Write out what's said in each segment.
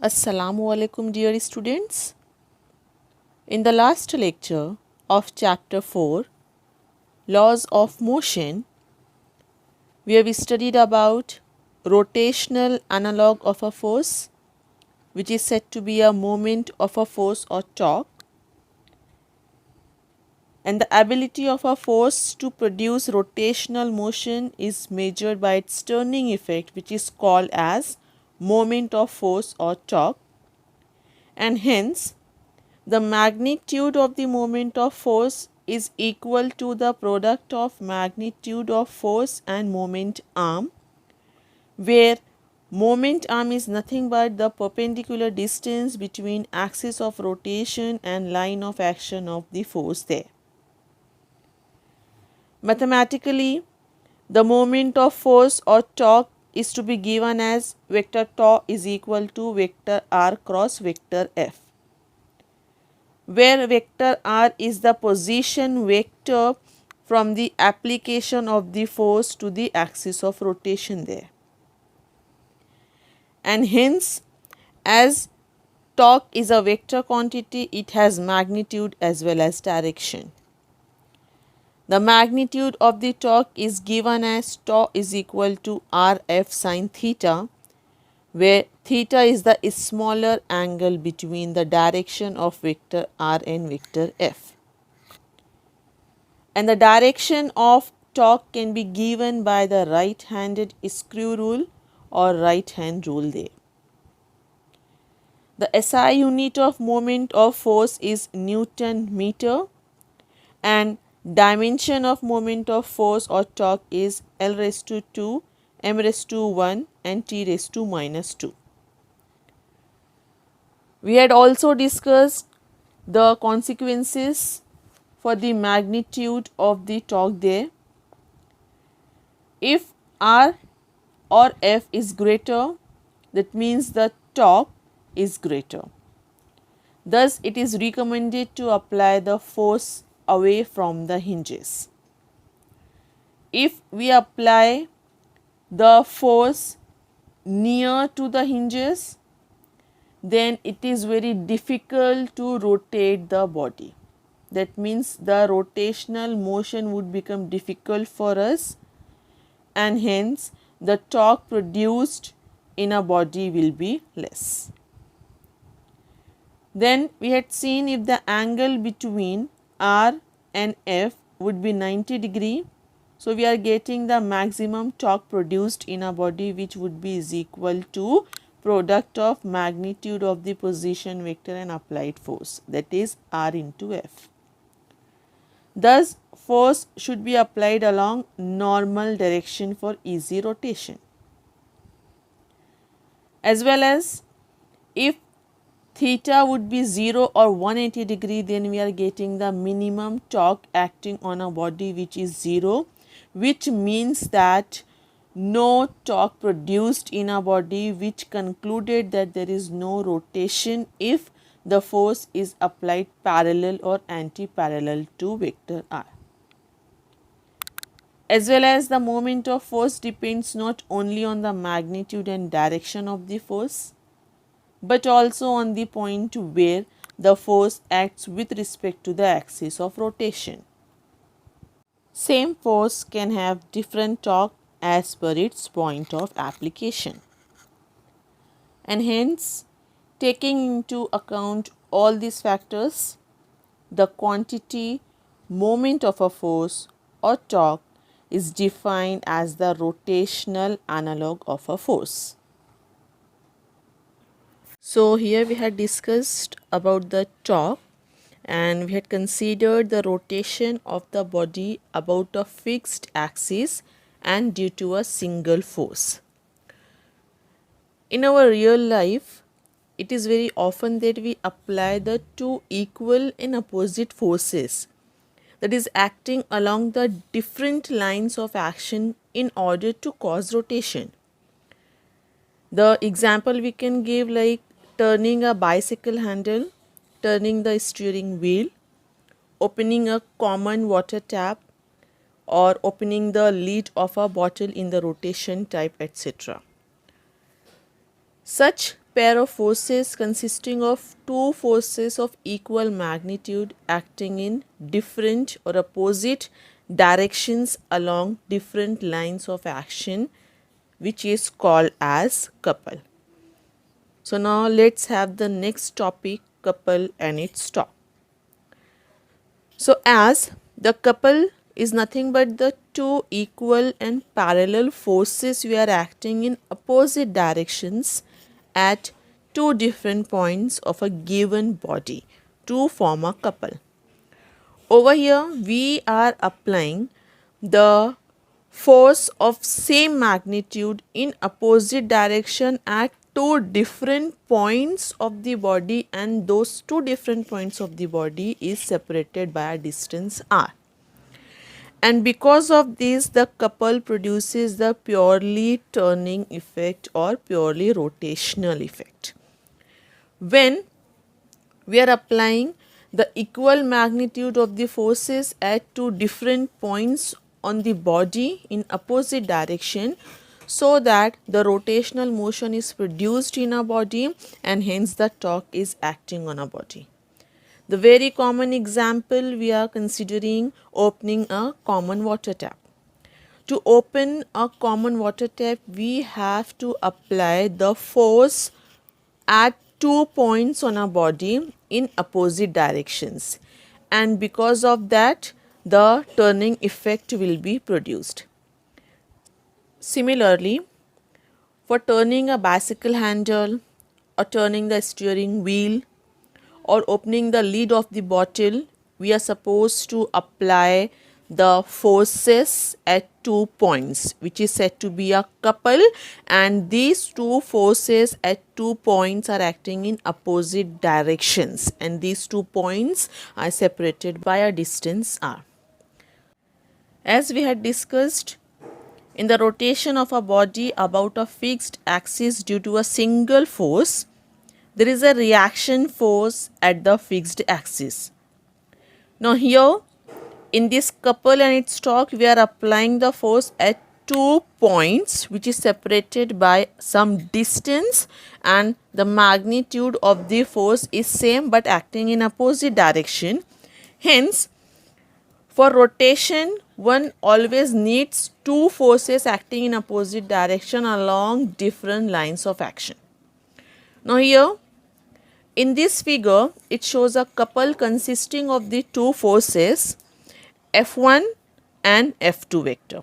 Assalamu alaikum dear students. In the last lecture of chapter 4 Laws of Motion, we have studied about rotational analog of a force, which is said to be a moment of a force or torque, and the ability of a force to produce rotational motion is measured by its turning effect, which is called as moment of force or torque, and hence the magnitude of the moment of force is equal to the product of magnitude of force and moment arm, where moment arm is nothing but the perpendicular distance between axis of rotation and line of action of the force there. Mathematically, the moment of force or torque is to be given as vector tau is equal to vector r cross vector f, where vector r is the position vector from the application of the force to the axis of rotation there. And hence, as torque is a vector quantity, it has magnitude as well as direction. The magnitude of the torque is given as tau is equal to Rf sin theta, where theta is the smaller angle between the direction of vector r and vector f. And the direction of torque can be given by the right-handed screw rule or right hand rule there. The SI unit of moment of force is Newton meter, and dimension of moment of force or torque is L raised to 2, m raised to 1 and t raised to minus 2. We had also discussed the consequences for the magnitude of the torque there. If R or F is greater, that means the torque is greater. Thus, it is recommended to apply the force away from the hinges. If we apply the force near to the hinges, then it is very difficult to rotate the body. That means the rotational motion would become difficult for us, and hence the torque produced in a body will be less. Then we had seen if the angle between R and F would be 90 degree, so we are getting the maximum torque produced in a body, which would be is equal to product of magnitude of the position vector and applied force, that is R into F. Thus, force should be applied along normal direction for easy rotation. As well as if theta would be 0 or 180 degree, then we are getting the minimum torque acting on a body which is 0, which means that no torque produced in a body, which concluded that there is no rotation if the force is applied parallel or anti-parallel to vector r. As well as the moment of force depends not only on the magnitude and direction of the force, but also on the point where the force acts with respect to the axis of rotation. Same force can have different torque as per its point of application. And hence, taking into account all these factors, the quantity, moment of a force or torque is defined as the rotational analog of a force. So here we had discussed about the torque, and we had considered the rotation of the body about a fixed axis and due to a single force. In our real life, it is very often that we apply the two equal and opposite forces, that is acting along the different lines of action in order to cause rotation. The example we can give, like turning a bicycle handle, turning the steering wheel, opening a common water tap, or opening the lid of a bottle in the rotation type, etc. Such pair of forces consisting of two forces of equal magnitude acting in different or opposite directions along different lines of action, which is called as couple. So now let's have the next topic, couple and its torque. So as the couple is nothing but the two equal and parallel forces we are acting in opposite directions at two different points of a given body to form a couple. Over here we are applying the force of same magnitude in opposite direction at two different points of the body, and those two different points of the body is separated by a distance r. And because of this, the couple produces the purely turning effect or purely rotational effect. When we are applying the equal magnitude of the forces at two different points on the body in opposite direction, so that the rotational motion is produced in a body and hence the torque is acting on a body. The very common example we are considering opening a common water tap. To open a common water tap, we have to apply the force at 2 points on a body in opposite directions, and because of that the turning effect will be produced. Similarly, for turning a bicycle handle or turning the steering wheel or opening the lid of the bottle, we are supposed to apply the forces at 2 points, which is said to be a couple, and these two forces at 2 points are acting in opposite directions, and these 2 points are separated by a distance r. As we had discussed, in the rotation of a body about a fixed axis due to a single force, there is a reaction force at the fixed axis. Now here in this couple and its torque, we are applying the force at 2 points which is separated by some distance, and the magnitude of the force is same but acting in opposite direction. Hence, for rotation one always needs two forces acting in opposite direction along different lines of action. Now here in this figure, it shows a couple consisting of the two forces F1 and F2 vector.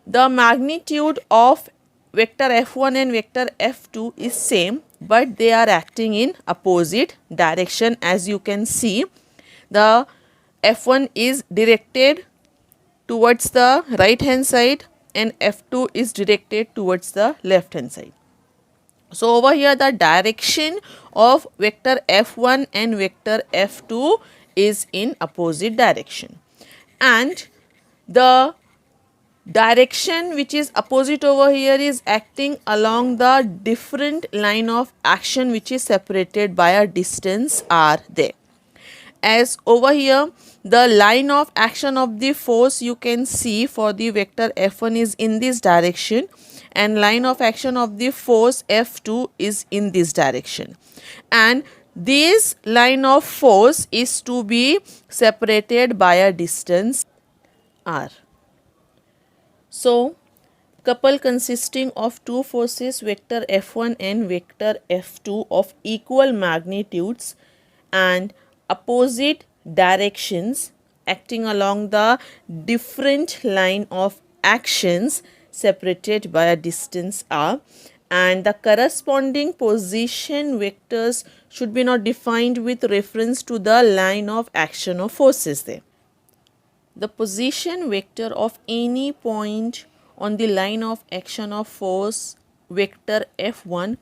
The magnitude of vector F1 and vector F2 is same, but they are acting in opposite direction. As you can see, the F1 is directed towards the right hand side and F2 is directed towards the left hand side. So over here the direction of vector F1 and vector F2 is in opposite direction, and the direction which is opposite over here is acting along the different line of action which is separated by a distance r there. As over here the line of action of the force you can see for the vector F1 is in this direction, and line of action of the force F2 is in this direction, and this line of force is to be separated by a distance r. So couple consisting of two forces vector F1 and vector F2 of equal magnitudes and opposite directions acting along the different line of actions separated by a distance r, and the corresponding position vectors should be not defined with reference to the line of action of forces there. The position vector of any point on the line of action of force vector F1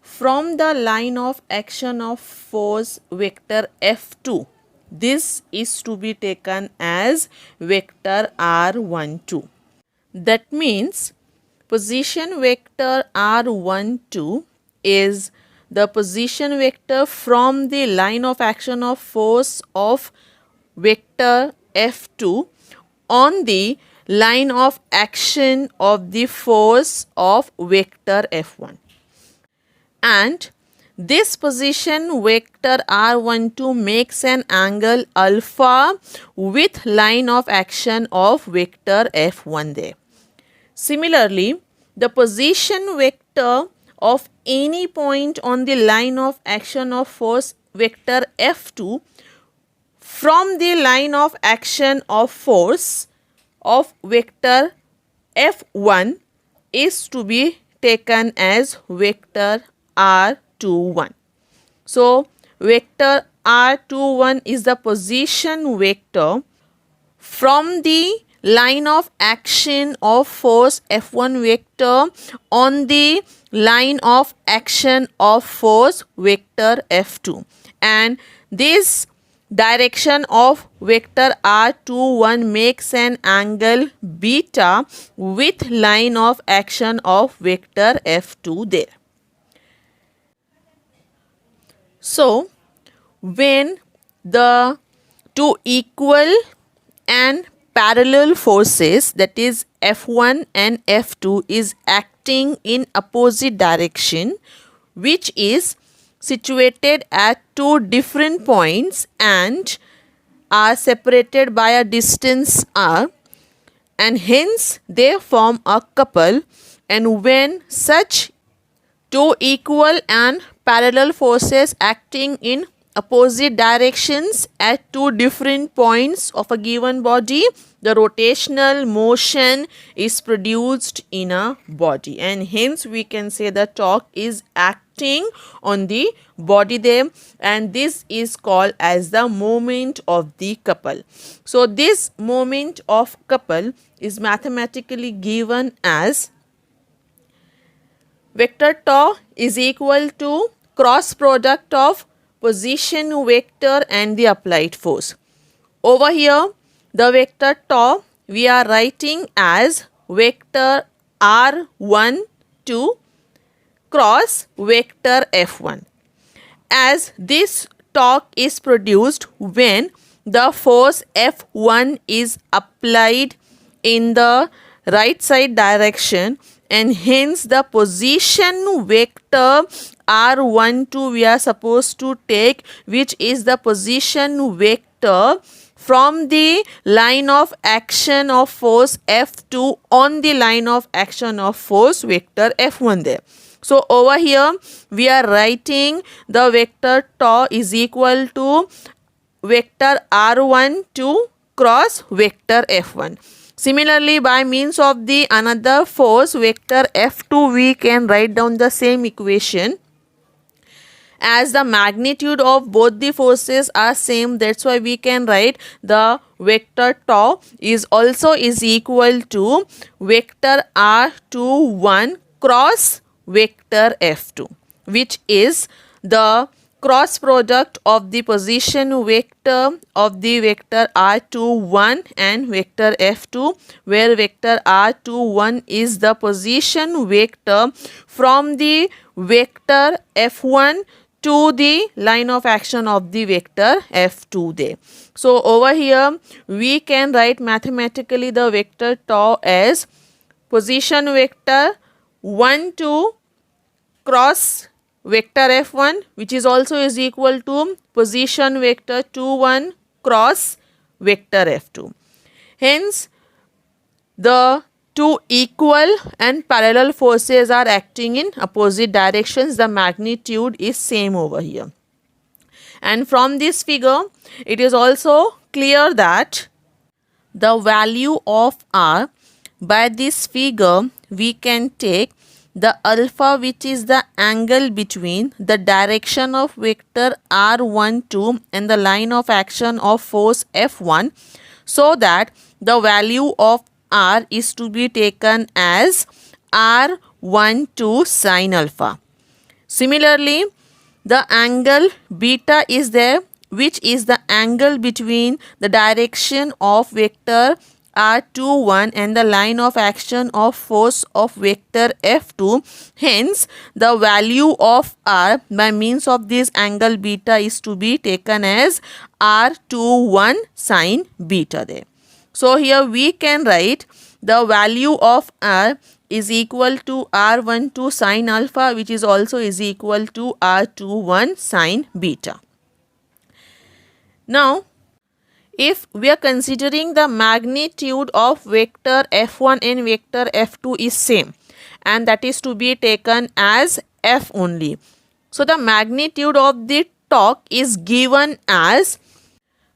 from the line of action of force vector F2, this is to be taken as vector R12. That means position vector R12 is the position vector from the line of action of force of vector F2 on the line of action of the force of vector F1. and this position vector r12 makes an angle alpha with line of action of vector f1 there. Similarly, the position vector of any point on the line of action of force vector f2 from the line of action of force of vector f1 is to be taken as vector r21. So, vector r21 is the position vector from the line of action of force F1 vector on the line of action of force vector F2, and this direction of vector r21 makes an angle beta with line of action of vector F2 there. So, when the two equal and parallel forces, that is F1 and F2, is acting in opposite direction, which is situated at two different points and are separated by a distance r, and hence they form a couple, and when such two equal and parallel forces acting in opposite directions at two different points of a given body, the rotational motion is produced in a body, and hence we can say the torque is acting on the body there, and this is called as the moment of the couple. So this moment of couple is mathematically given as vector tau is equal to cross product of position vector and the applied force. Over here, the vector tau we are writing as vector r12 cross vector f1, as this torque is produced when the force F1 is applied in the right side direction, and hence the position vector r12 we are supposed to take, which is the position vector from the line of action of force F2 on the line of action of force vector F1 there. So over here we are writing the vector tau is equal to vector r12 cross vector f1. Similarly, by means of the another force vector f2, we can write down the same equation, as the magnitude of both the forces are same. That's why we can write the vector tau is also is equal to vector r21 cross vector f2, which is the cross product of the position vector of the vector r21 and vector f2, where vector r21 is the position vector from the vector f1 to the line of action of the vector f2 there. So over here we can write mathematically the vector tau as position vector 1 2 cross vector f1, which is also is equal to position vector 2 1 cross vector f2. Hence the two equal and parallel forces are acting in opposite directions. The magnitude is same over here, and from this figure it is also clear that the value of r, by this figure we can take the alpha, which is the angle between the direction of vector r12 and the line of action of force f1, so that the value of r is to be taken as r12 sine alpha. Similarly, the angle beta is there, which is the angle between the direction of vector r21 and the line of action of force of vector f2. Hence the value of r by means of this angle beta is to be taken as r21 sine beta there. So here we can write the value of r is equal to r12 sine alpha, which is also is equal to r21 sine beta. Now, if we are considering the magnitude of vector f1 and vector f2 is same, and that is to be taken as f only. So, the magnitude of the torque is given as,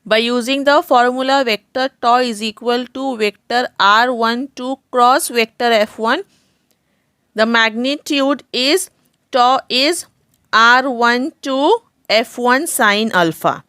by using the formula vector tau is equal to vector r12 cross vector f1, the magnitude is tau is r12 f1 sine alpha.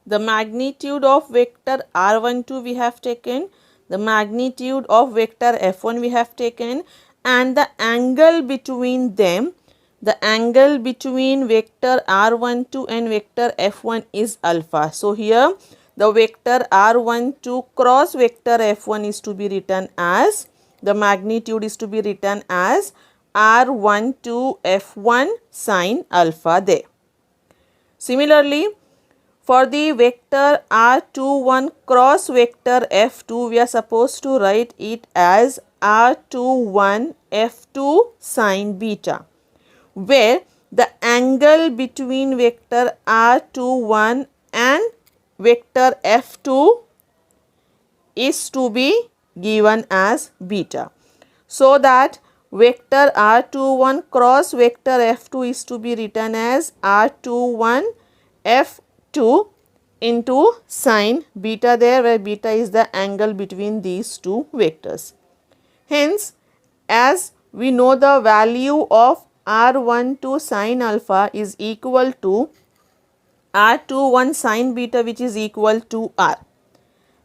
The magnitude of vector r12 we have taken, the magnitude of vector f1 we have taken, and the angle between them, the angle between vector r12 and vector f1 is alpha. So, here the vector r12 cross vector f1 is to be written as, the magnitude is to be written as r12 f1 sine alpha there. Similarly, for the vector r21 cross vector f2, we are supposed to write it as r21 f2 sine beta, where the angle between vector r21 and vector f2 is to be given as beta. So that vector r21 cross vector f2 is to be written as r21 f2 into sine beta there, where beta is the angle between these two vectors. Hence, as we know the value of r12 sine alpha is equal to r21 sine beta, which is equal to r.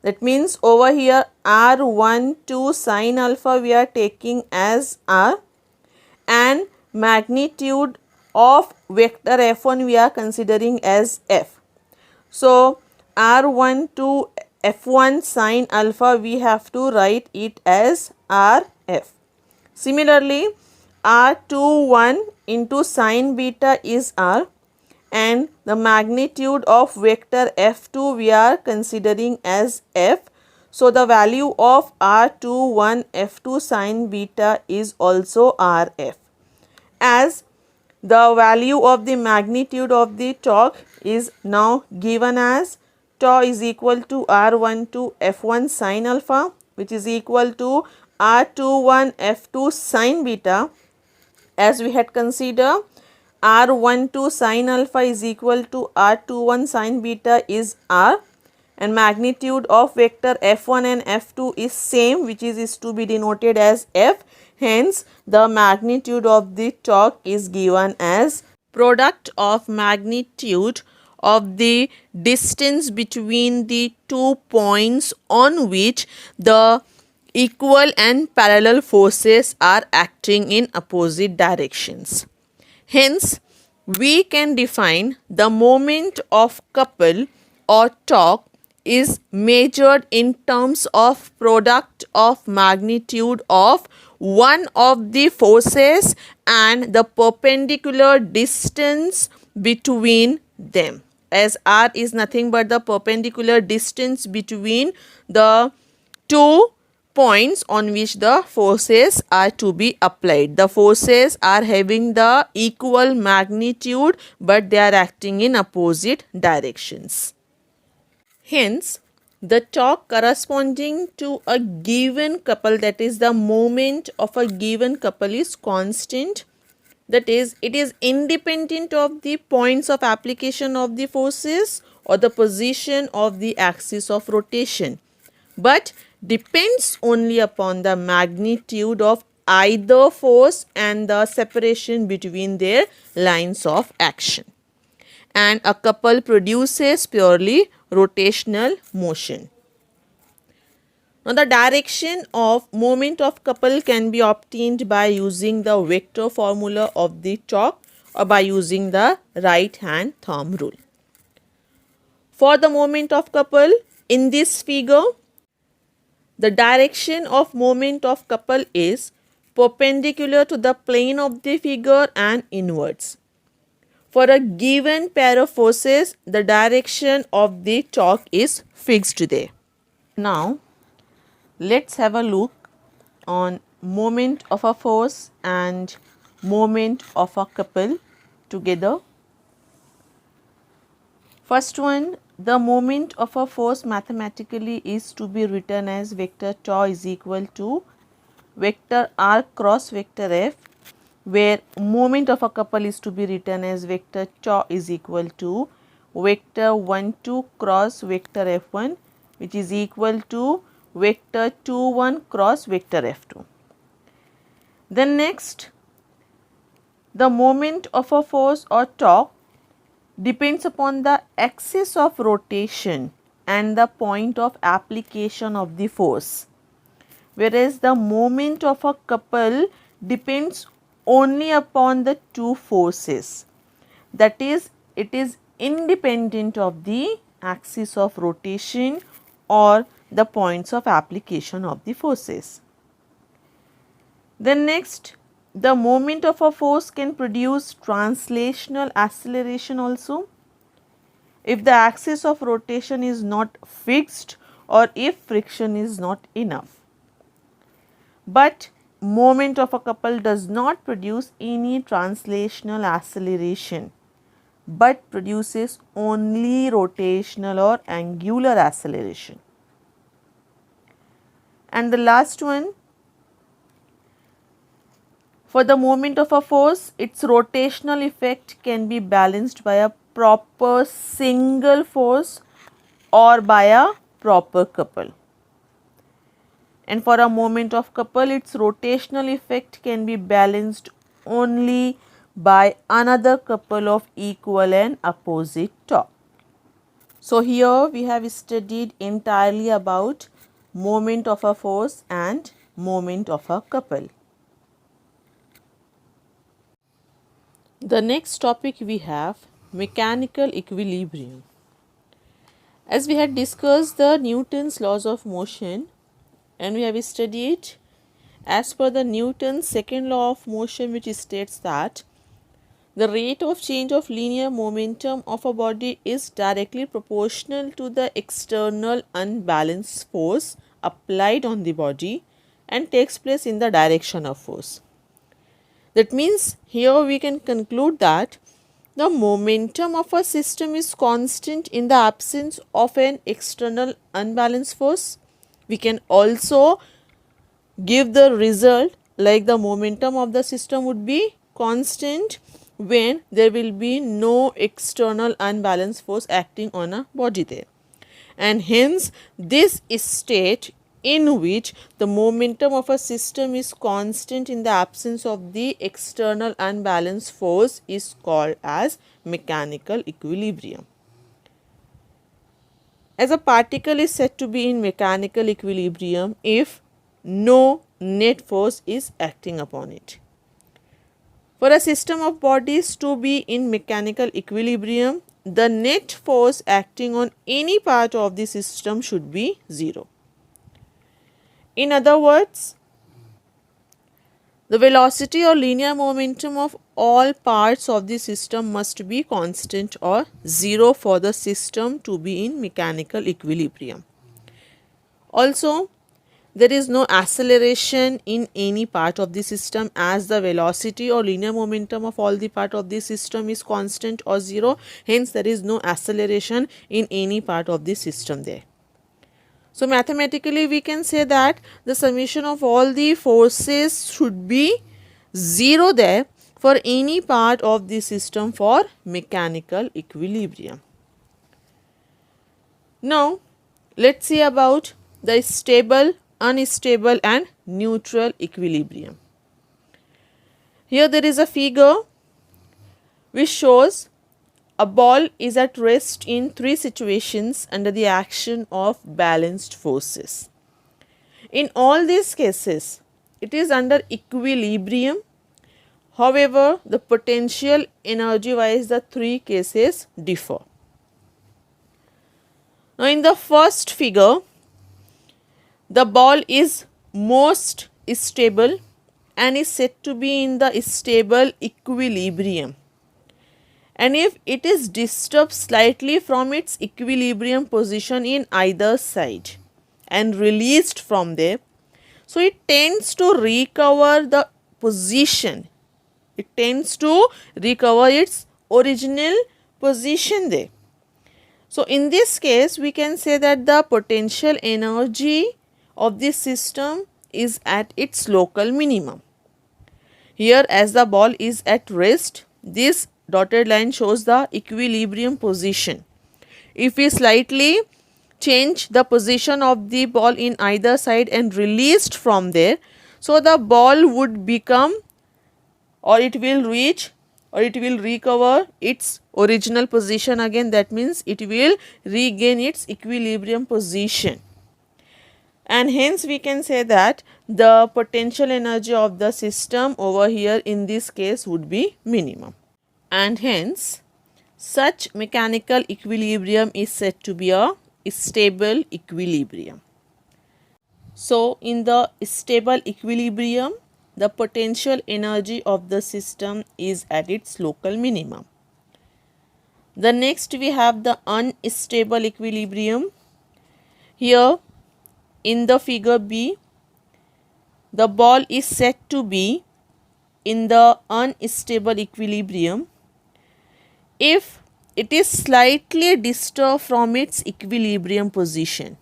That means over here r12 sine alpha we are taking as r, and magnitude of vector f1 we are considering as f. So, r12 f1 sine alpha we have to write it as rf. Similarly, r21 into sine beta is r, and the magnitude of vector f2 we are considering as f. So, the value of r21 f2 sine beta is also rf, as the value of the magnitude of the torque is now given as tau is equal to r12 f1 sine alpha, which is equal to r21 f2 sine beta, as we had considered r12 sine alpha is equal to r21 sine beta is r, and magnitude of vector f1 and f2 is same, which is to be denoted as f. Hence, the magnitude of the torque is given as product of magnitude of the distance between the 2 points on which the equal and parallel forces are acting in opposite directions. Hence, we can define the moment of couple or torque is measured in terms of product of magnitude of one of the forces and the perpendicular distance between them, as r is nothing but the perpendicular distance between the two points on which the forces are to be applied. The forces are having the equal magnitude, but they are acting in opposite directions. Hence, the torque corresponding to a given couple, that is the moment of a given couple, is constant. That is, it is independent of the points of application of the forces or the position of the axis of rotation, but depends only upon the magnitude of either force and the separation between their lines of action. And a couple produces purely rotational motion. Now, the direction of moment of couple can be obtained by using the vector formula of the torque or by using the right hand thumb rule. For the moment of couple, in this figure, the direction of moment of couple is perpendicular to the plane of the figure and inwards. For a given pair of forces, the direction of the torque is fixed there. Now, let's have a look on moment of a force and moment of a couple together. First one, the moment of a force mathematically is to be written as vector tau is equal to vector r cross vector f, where moment of a couple is to be written as vector tau is equal to vector 1 2 cross vector f1, which is equal to vector 2 1 cross vector f2. Then next, the moment of a force or torque depends upon the axis of rotation and the point of application of the force, whereas the moment of a couple depends only upon the two forces, that is, it is independent of the axis of rotation or the points of application of the forces. Then next, the moment of a force can produce translational acceleration also if the axis of rotation is not fixed or if friction is not enough. But moment of a couple does not produce any translational acceleration but produces only rotational or angular acceleration. And the last one, for the moment of a force, its rotational effect can be balanced by a proper single force or by a proper couple. And for a moment of couple, its rotational effect can be balanced only by another couple of equal and opposite torque. So here we have studied entirely about moment of a force and moment of a couple. The next topic we have mechanical equilibrium. As we had discussed the Newton's laws of motion, and we have studied as per the Newton's second law of motion, which states that the rate of change of linear momentum of a body is directly proportional to the external unbalanced force applied on the body and takes place in the direction of force. That means here we can conclude that the momentum of a system is constant in the absence of an external unbalanced force. We can also give the result like the momentum of the system would be constant when there will be no external unbalanced force acting on a body there. And hence this state in which the momentum of a system is constant in the absence of the external unbalanced force is called as mechanical equilibrium. As a particle is said to be in mechanical equilibrium if no net force is acting upon it. For a system of bodies to be in mechanical equilibrium, the net force acting on any part of the system should be 0. In other words, the velocity or linear momentum of all parts of the system must be constant or 0 for the system to be in mechanical equilibrium. Also, there is no acceleration in any part of the system as the velocity or linear momentum of all the part of the system is constant or 0. Hence, there is no acceleration in any part of the system there. So, mathematically we can say that the summation of all the forces should be 0 there for any part of the system for mechanical equilibrium. Now, let us see about the stable, unstable and neutral equilibrium. Here there is a figure which shows a ball is at rest in 3 situations under the action of balanced forces. In all these cases, it is under equilibrium. However, the potential energy wise the 3 cases differ. Now, in the first figure, the ball is most stable and is said to be in the stable equilibrium. And if it is disturbed slightly from its equilibrium position in either side and released from there, So it tends to recover the position. It tends to recover its original position there. So in this case, we can say that the potential energy of this system is at its local minimum. Here, as the ball is at rest, this dotted line shows the equilibrium position. If we slightly change the position of the ball in either side and released from there, so the ball would become, or it will reach, or it will recover its original position again. That means it will regain its equilibrium position, and hence we can say that the potential energy of the system over here in this case would be minimum, and hence such mechanical equilibrium is said to be a stable equilibrium. So in the stable equilibrium, the potential energy of the system is at its local minimum. The next we have the unstable equilibrium. Here in the figure B, the ball is said to be in the unstable equilibrium if it is slightly disturbed from its equilibrium position.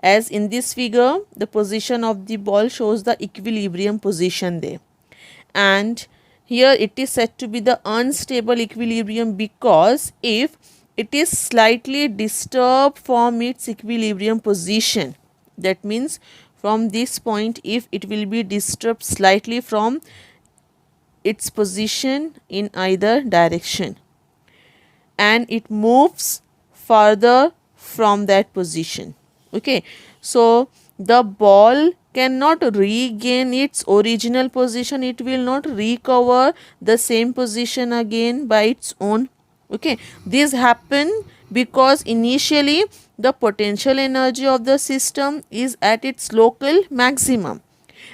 As in this figure, the position of the ball shows the equilibrium position there, and here it is said to be the unstable equilibrium because if it is slightly disturbed from its equilibrium position, that means from this point if it will be disturbed slightly from its position in either direction and it moves further from that position. Okay, so the ball cannot regain its original position, it will not recover the same position again by its own. Okay, this happen because initially the potential energy of the system is at its local maximum,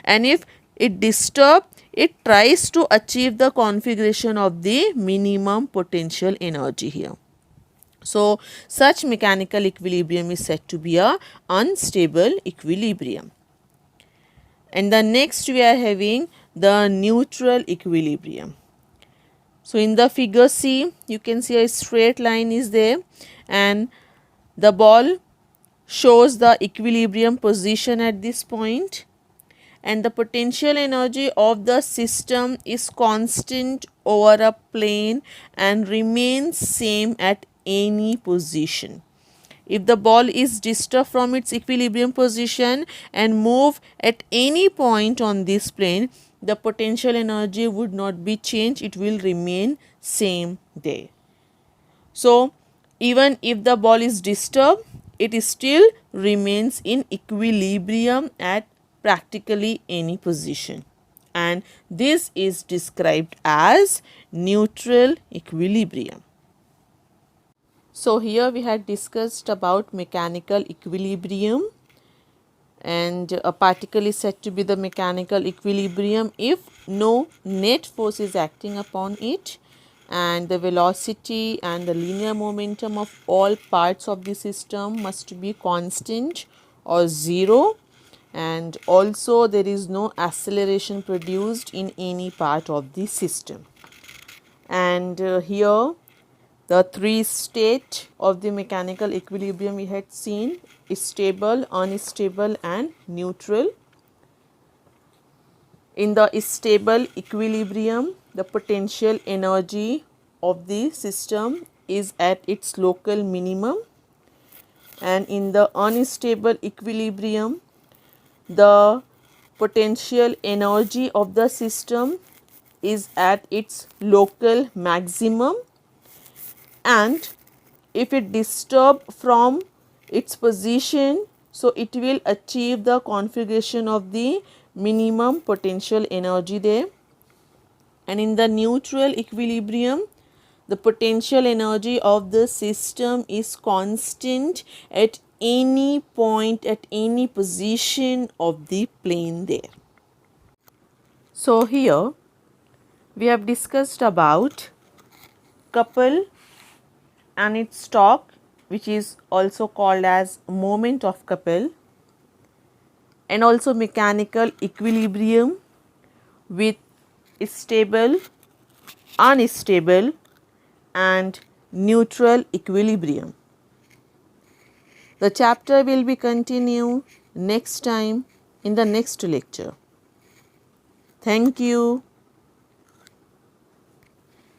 and if it disturbs, it tries to achieve the configuration of the minimum potential energy here. So such mechanical equilibrium is said to be a unstable equilibrium. And the next we are having the neutral equilibrium. So in the figure C, you can see a straight line is there and the ball shows the equilibrium position at this point, and the potential energy of the system is constant over a plane and remains same at any position. If the ball is disturbed from its equilibrium position and move at any point on this plane, the potential energy would not be changed, it will remain same there. So even if the ball is disturbed, it still remains in equilibrium at practically any position, and this is described as neutral equilibrium. So here we had discussed about mechanical equilibrium, and a particle is said to be the mechanical equilibrium if no net force is acting upon it and the velocity and the linear momentum of all parts of the system must be constant or zero, and also there is no acceleration produced in any part of the system. And here the three state of the mechanical equilibrium we had seen is stable, unstable and neutral. In the stable equilibrium, the potential energy of the system is at its local minimum, and in the unstable equilibrium, the potential energy of the system is at its local maximum, and if it disturb from its position, so it will achieve the configuration of the minimum potential energy there. And in the neutral equilibrium, the potential energy of the system is constant at any point, at any position of the plane there. So here we have discussed about couple and its torque, which is also called as moment of couple, and also mechanical equilibrium with stable, unstable and neutral equilibrium. The chapter will be continued next time in the next lecture. Thank you.